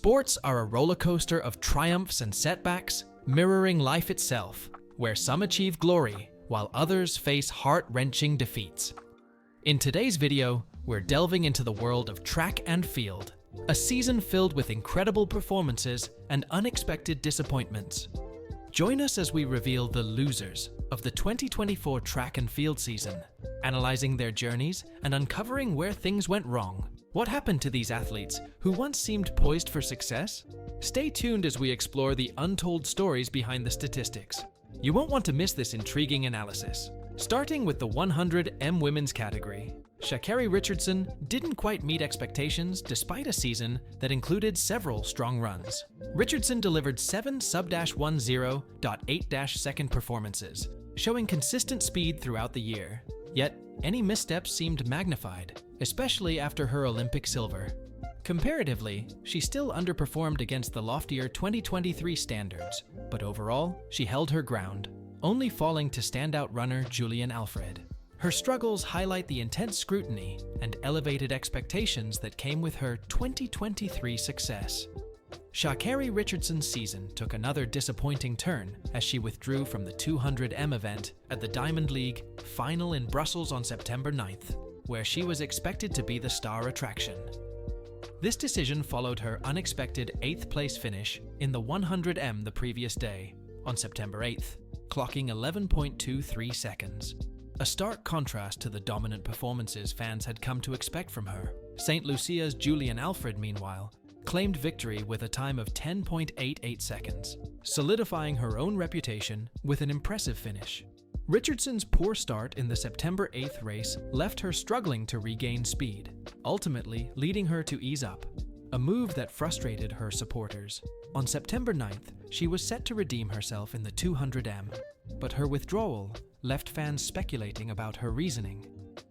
Sports are a roller coaster of triumphs and setbacks, mirroring life itself, where some achieve glory while others face heart-wrenching defeats. In today's video, we're delving into the world of track and field, a season filled with incredible performances and unexpected disappointments. Join us as we reveal the losers of the 2024 track and field season, analyzing their journeys and uncovering where things went wrong. What happened to these athletes who once seemed poised for success? Stay tuned as we explore the untold stories behind the statistics. You won't want to miss this intriguing analysis. Starting with the 100m women's category, Sha'Carri Richardson didn't quite meet expectations despite a season that included several strong runs. Richardson delivered 7 sub-10.8-second performances, showing consistent speed throughout the year. Yet, any missteps seemed magnified, especially after her Olympic silver. Comparatively, she still underperformed against the loftier 2023 standards, but overall, she held her ground, only falling to standout runner Julian Alfred. Her struggles highlight the intense scrutiny and elevated expectations that came with her 2023 success. Sha'Carri Richardson's season took another disappointing turn as she withdrew from the 200m event at the Diamond League final in Brussels on September 9th, where she was expected to be the star attraction. This decision followed her unexpected 8th-place finish in the 100m the previous day, on September 8th, clocking 11.23 seconds. A stark contrast to the dominant performances fans had come to expect from her. St. Lucia's Julian Alfred, meanwhile, claimed victory with a time of 10.88 seconds, solidifying her own reputation with an impressive finish. Richardson's poor start in the September 8th race left her struggling to regain speed, ultimately leading her to ease up, a move that frustrated her supporters. On September 9th, she was set to redeem herself in the 200m, but her withdrawal left fans speculating about her reasoning.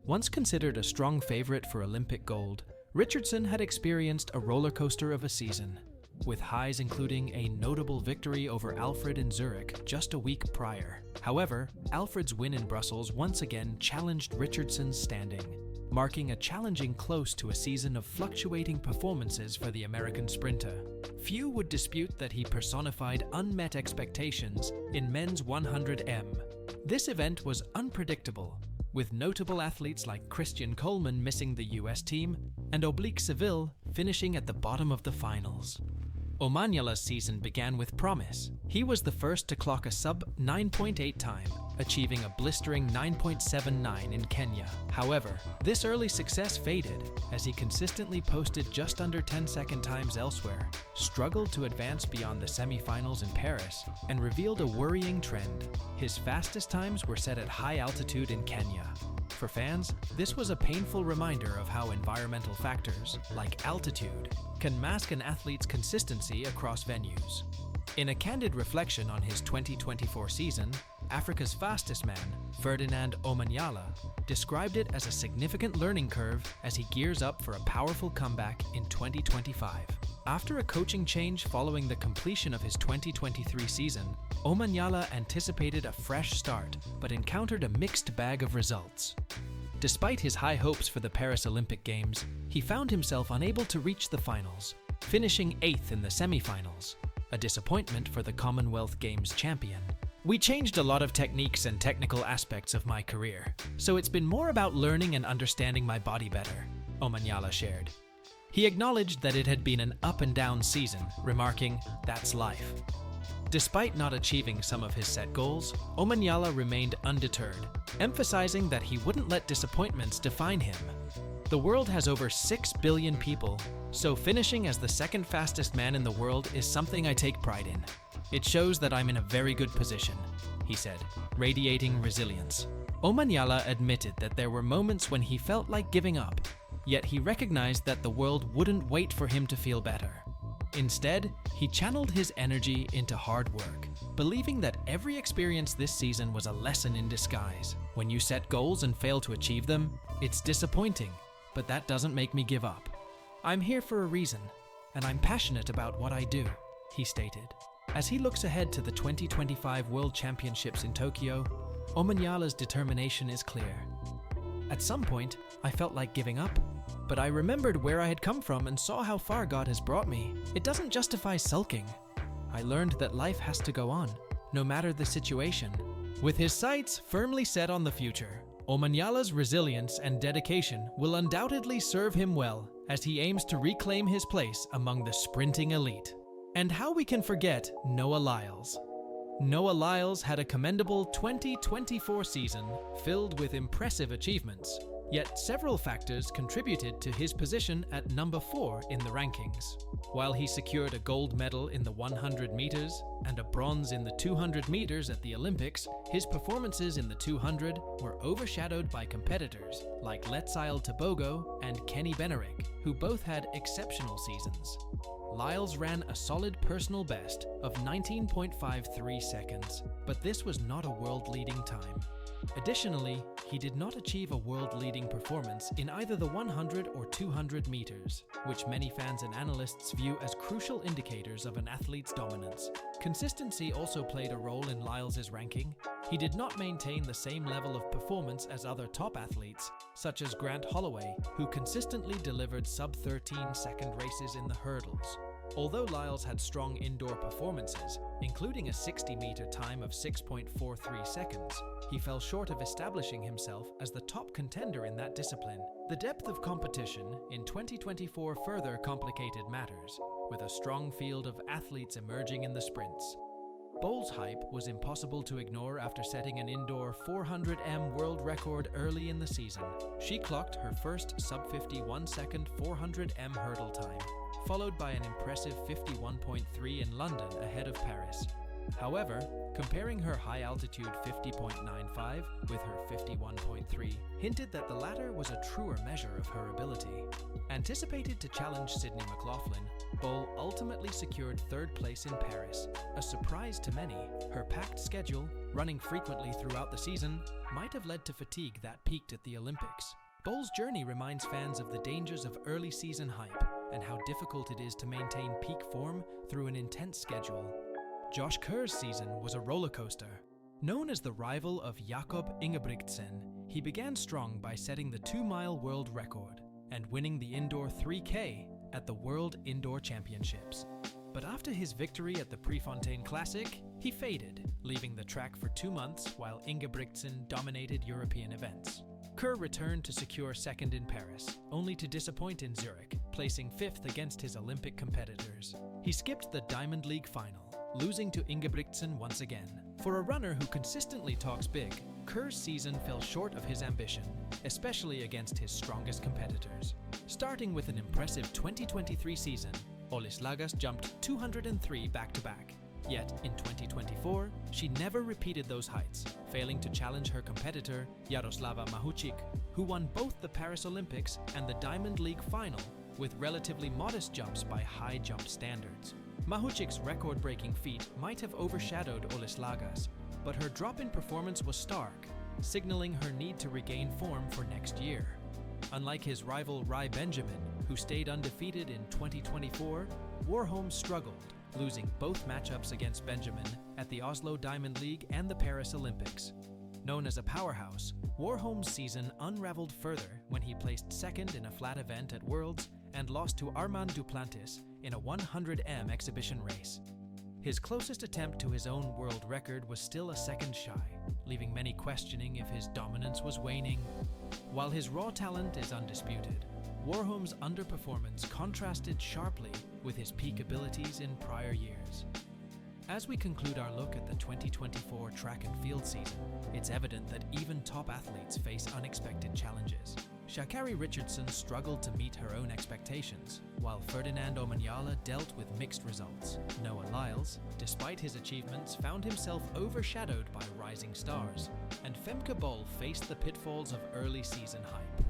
Once considered a strong favorite for Olympic gold, Richardson had experienced a roller coaster of a season, with highs including a notable victory over Alfred in Zurich just a week prior. However, Alfred's win in Brussels once again challenged Richardson's standing, marking a challenging close to a season of fluctuating performances for the American sprinter. Few would dispute that he personified unmet expectations in men's 100m. This event was unpredictable, with notable athletes like Christian Coleman missing the US team and Oblique Seville finishing at the bottom of the finals. Omanyala's season began with promise. He was the first to clock a sub-9.8 time, achieving a blistering 9.79 in Kenya. However, this early success faded as he consistently posted just under 10-second times elsewhere, struggled to advance beyond the semi-finals in Paris, and revealed a worrying trend. His fastest times were set at high altitude in Kenya. For fans, this was a painful reminder of how environmental factors, like altitude, can mask an athlete's consistency across venues. In a candid reflection on his 2024 season, Africa's fastest man, Ferdinand Omanyala, described it as a significant learning curve as he gears up for a powerful comeback in 2025. After a coaching change following the completion of his 2023 season, Omanyala anticipated a fresh start, but encountered a mixed bag of results. Despite his high hopes for the Paris Olympic Games, he found himself unable to reach the finals, finishing 8th in the semi-finals, a disappointment for the Commonwealth Games champion. "We changed a lot of techniques and technical aspects of my career, so it's been more about learning and understanding my body better," Omanyala shared. He acknowledged that it had been an up-and-down season, remarking, "That's life." Despite not achieving some of his set goals, Omanyala remained undeterred, emphasizing that he wouldn't let disappointments define him. "The world has over 6 billion people, so finishing as the second fastest man in the world is something I take pride in. It shows that I'm in a very good position," he said, radiating resilience. Omanyala admitted that there were moments when he felt like giving up, yet he recognized that the world wouldn't wait for him to feel better. Instead, he channeled his energy into hard work, believing that every experience this season was a lesson in disguise. "When you set goals and fail to achieve them, it's disappointing, but that doesn't make me give up. I'm here for a reason, and I'm passionate about what I do," he stated. As he looks ahead to the 2025 World Championships in Tokyo, Omanyala's determination is clear. "At some point, I felt like giving up, But I remembered where I had come from and saw how far God has brought me. It doesn't justify sulking. I learned that life has to go on, no matter the situation. With his sights firmly set on the future, Omanyala's resilience and dedication will undoubtedly serve him well as he aims to reclaim his place among the sprinting elite. And how we can forget Noah Lyles. Noah Lyles had a commendable 2024 season filled with impressive achievements, yet several factors contributed to his position at number 4 in the rankings. While he secured a gold medal in the 100 meters and a bronze in the 200 meters at the Olympics, his performances in the 200 were overshadowed by competitors like Letsail Tobogo and Kenny Benerick, who both had exceptional seasons. Lyles ran a solid personal best of 19.53 seconds, but this was not a world-leading time. Additionally, he did not achieve a world-leading performance in either the 100 or 200 meters, which many fans and analysts view as crucial indicators of an athlete's dominance. Consistency also played a role in Lyles' ranking. He did not maintain the same level of performance as other top athletes, such as Grant Holloway, who consistently delivered sub-13-second races in the hurdles. Although Lyles had strong indoor performances, including a 60-meter time of 6.43 seconds, he fell short of establishing himself as the top contender in that discipline. The depth of competition in 2024 further complicated matters, with a strong field of athletes emerging in the sprints. Bol's hype was impossible to ignore after setting an indoor 400m world record early in the season. She clocked her first sub-51-second 400m hurdle time, followed by an impressive 51.3 in London ahead of Paris. However, comparing her high-altitude 50.95 with her 51.3 hinted that the latter was a truer measure of her ability. Anticipated to challenge Sydney McLaughlin, Bol ultimately secured third place in Paris. A surprise to many, her packed schedule, running frequently throughout the season, might have led to fatigue that peaked at the Olympics. Bol's journey reminds fans of the dangers of early season hype and how difficult it is to maintain peak form through an intense schedule. Josh Kerr's season was a roller coaster. Known as the rival of Jakob Ingebrigtsen, he began strong by setting the 2-mile world record and winning the indoor 3K at the World Indoor Championships. But after his victory at the Prefontaine Classic, he faded, leaving the track for 2 months while Ingebrigtsen dominated European events. Kerr returned to secure second in Paris, only to disappoint in Zurich, placing 5th against his Olympic competitors. He skipped the Diamond League final, losing to Ingebrigtsen once again. For a runner who consistently talks big, Kerr's season fell short of his ambition, especially against his strongest competitors. Starting with an impressive 2023 season, Olislagas jumped 203 back-to-back. Yet, in 2024, she never repeated those heights, failing to challenge her competitor, Jaroslava Mahučík, who won both the Paris Olympics and the Diamond League final with relatively modest jumps by high jump standards. Mahučík's record-breaking feat might have overshadowed Olislagas, but her drop in performance was stark, signaling her need to regain form for next year. Unlike his rival Rai Benjamin, who stayed undefeated in 2024, Warholm struggled, losing both matchups against Benjamin at the Oslo Diamond League and the Paris Olympics. Known as a powerhouse, Warholm's season unraveled further when he placed second in a flat event at Worlds and lost to Armand Duplantis in a 100m exhibition race. His closest attempt to his own world record was still a second shy, leaving many questioning if his dominance was waning. While his raw talent is undisputed, Warholm's underperformance contrasted sharply with his peak abilities in prior years. As we conclude our look at the 2024 track and field season, it's evident that even top athletes face unexpected challenges. Sha'Carri Richardson struggled to meet her own expectations, while Ferdinand Omanyala dealt with mixed results. Noah Lyles, despite his achievements, found himself overshadowed by rising stars, and Femke Bol faced the pitfalls of early season hype.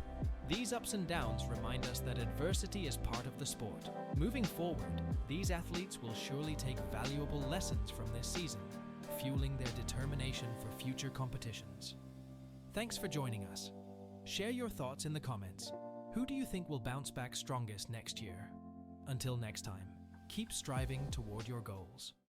These ups and downs remind us that adversity is part of the sport. Moving forward, these athletes will surely take valuable lessons from this season, fueling their determination for future competitions. Thanks for joining us. Share your thoughts in the comments. Who do you think will bounce back strongest next year? Until next time, keep striving toward your goals.